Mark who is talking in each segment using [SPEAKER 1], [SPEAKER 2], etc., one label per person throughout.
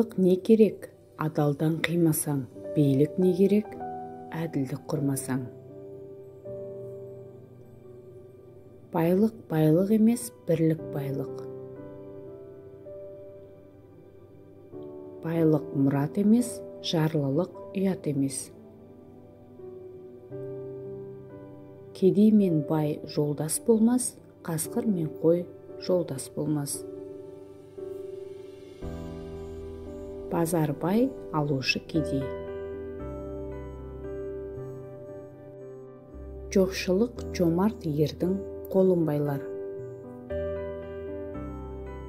[SPEAKER 1] Байлық не керек? Адалдан қимасаң. Билік не керек? Әділдік құрмасаң. Байлық байлық емес, бірлік байлық. Байлық мұрат емес, жарлылық ұят емес. Кедей мен бай жолдас болмас, қасқыр мен қой жолдас болмас. Базар бай, алушы кедей. Жоқшылық жомарт ердің қолын байлар.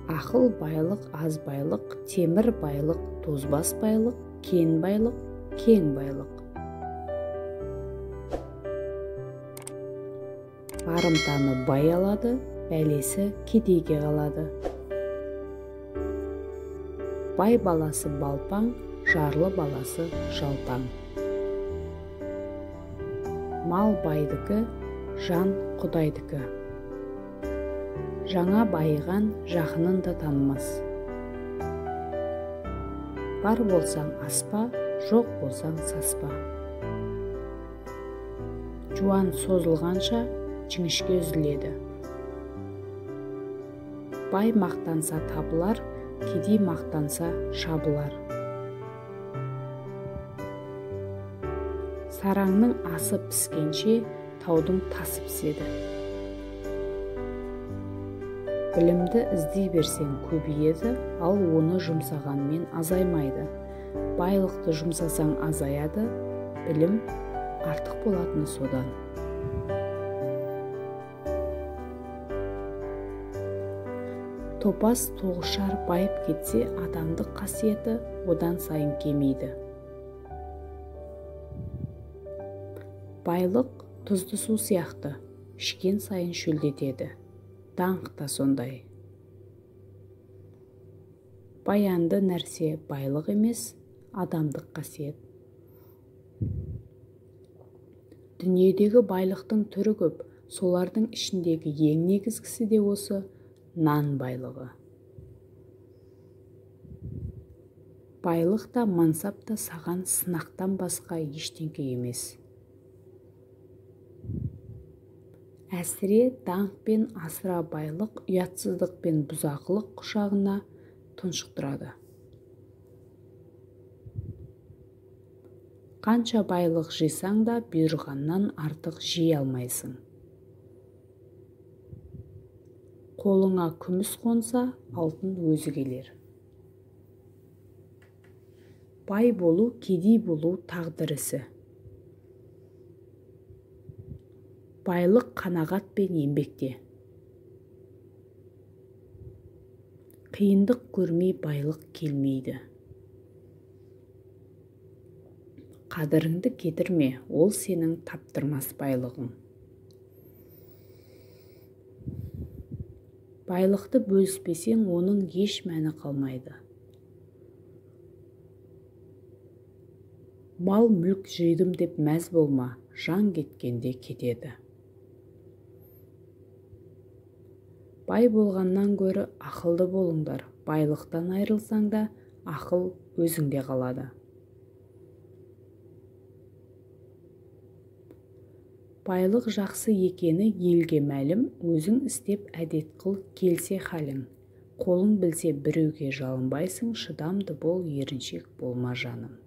[SPEAKER 1] Ақыл байлық, аз байлық, темір байлық, тозбас байлық, кен байлық, кең байлық. Барымтаны бай алады, бәлесі кедейге қалады. Бай баласы балпаң, жарлы баласы жалтаң. Мал байдікі, жан құдайдікі. Жаңа байыған жақынын да танымас. Бар болсаң аспа, жоқ болсаң саспа. Жуан созылғанша жіңішке үзіледі. Бай мақтанса табылар, кедей мақтанса шабылар. Сараңның асы піскенше таудың тасы піседі. Білімді іздей берсең көбейеді, ал оны жұмсағанмен азаймайды. Байлықты жұмсасаң азаяды, білім артық болатыны содан. Топас тоғышар байып кетсе, адамдық қасиеті одан сайын кемейді. Байлық тұзды су сияқты, ішкен сайын шөлдетеді. Даңқ та сондай. Баянды нәрсе байлық емес, адамдық қасиет. Дүниедегі байлықтың түрі көп, солардың ішіндегі ең негізгісі де осы нан байлығы. Байлық та, мансап та саған сынақтан басқа ештеңке емес. Әсіре даңқ пен асыра байлық, ұятсыздық пен бұзақылық құшағына тұншықтырады. Қанша байлық жисаң да бұйырғаннан артық жей алмайсың. Қолыңа күміс қонса, алтын өзі келер. Бай болу, кедей болу тағдыр ісі. Байлық қанағат пен еңбекте. Қиындық көрмей байлық келмейді. Қадіріңді кетірме, ол сенің таптырмас байлығың. Байлықты бөліспесең, оның еш мәні қалмайды. Мал мүлк жидым деп мәз болма, жан кеткенде кетеді. Бай болғаннан гөрі ақылды болыңдар. Байлықтан айырылсаң да, ақыл өзіңде қалады. Байлық жақсы екені елге мәлім, өзің істеп әдет қыл келсе халің. Қолың білсе біреуге жалынбайсың, шыдамды бол, еріншек болма жаным.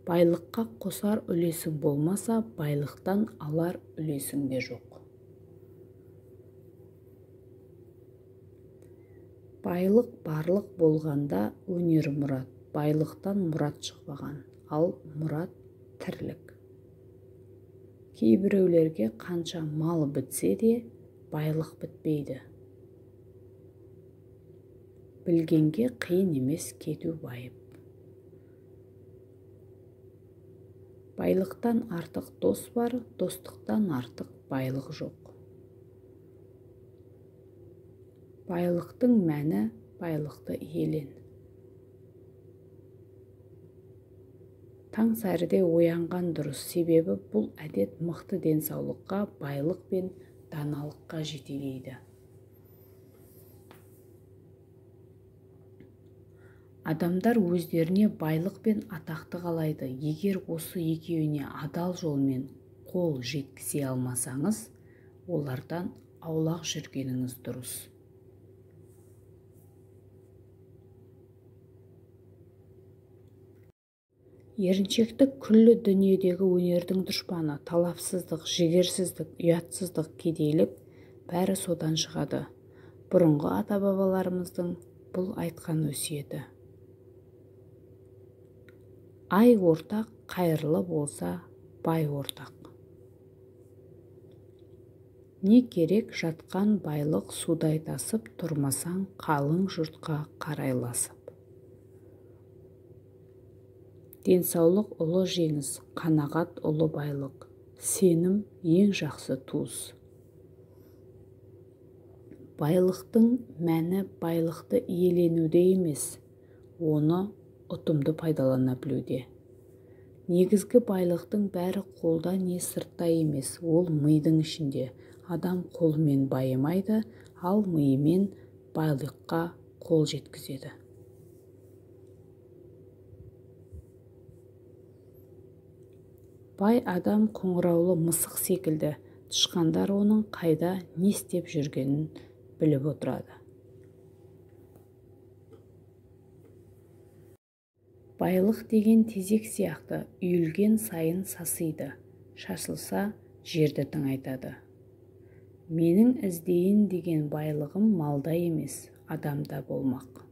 [SPEAKER 1] Байлыққа қосар үлесің болмаса, байлықтан алар үлесің де жоқ. Байлық барлық болғанда өнер мұрат, байлықтан мұрат шықпаған, ал мұрат тірлік. Кейбіреулерге қанша мал бітсе де, байлық бітпейді. Білгенге қиын емес кету байып. Байлықтан артық дос бар, достықтан артық байлық жоқ. Байлықтың мәні байлықты иелен. Таң сәріде оянған дұрыс, себебі бұл әдет мықты денсаулыққа, байлық пен даналыққа жетелейді. Адамдар өздеріне байлық пен атақты қалайды. Егер осы екеуіне адал жолмен қол жеткізе алмасаңыз, олардан аулақ жүргеніңіз дұрыс. Еріншектік күллі дүниедегі өнердің дұшпаны, талапсыздық, жігерсіздік, ұятсыздық, кедейлік бәрі содан шығады. Бұрынғы ата-бабаларымыздың бұл айтқан өсиеті. Ай ортақ, қайырлы болса, бай ортақ. Не керек жатқан байлық судай тасып, тұрмасаң қалың жұртқа қарайласып. Денсаулық ұлы жеңіс, қанағат ұлы байлық, сенім ең жақсы туыс. Байлықтың мәні байлықты иеленуде емес, оны ұтымды пайдалана білуде. Негізгі байлықтың бәрі қолда не сыртта емес, ол мидың ішінде. Адам қолымен байымайды, ал миымен байлыққа қол жеткізеді. Бай адам қоңыраулы мысық секілді, тышқандар оның қайда не істеп жүргенін біліп отырады. Байлық деген тезек сияқты, үйілген сайын сасиды, шашылса жерді тыңайтады. Менің іздейін деген байлығым малда емес, адамда болмақ.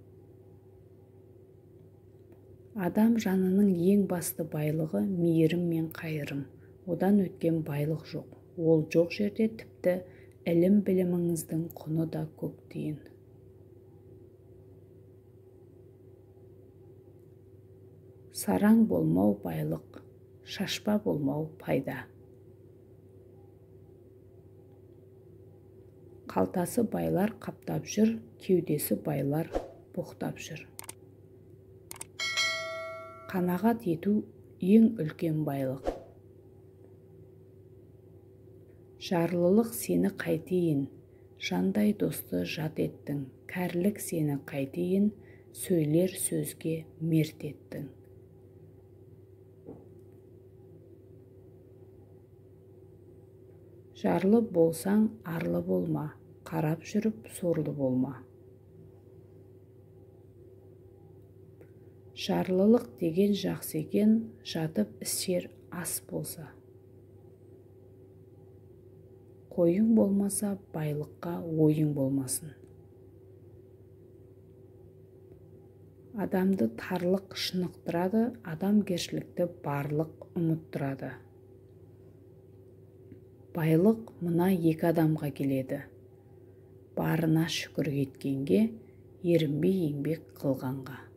[SPEAKER 1] Адам жанының ең басты байлығы мейірім мен қайырым. Одан өткен байлық жоқ. Ол жоқ жерде тіпті ілім-біліміңіздің құны да көк тиын. Сараң болмау байлық, шашпа болмау пайда. Қалтасы байлар қаптап жүр, кеудесі байлар боқтап жүр. Қанағат ету ең үлкен байлық. Жарлылық сені қайтейін, жандай досты жат еттің. Кәрілік сені қайтейін, сөйлер сөзге мерт еттің. Жарлы болсаң арлы болма, қарап жүріп сорлы болма. Жарлылық деген жақсы екен, жатып ішер ас болса. Қойың болмаса, байлыққа ойың болмасын. Адамды тарлық шынықтырады, адамгершілікті барлық ұмыттырады. Байлық мына екі адамға келеді. Барына шүкір еткенге, ерінбей еңбек қылғанға.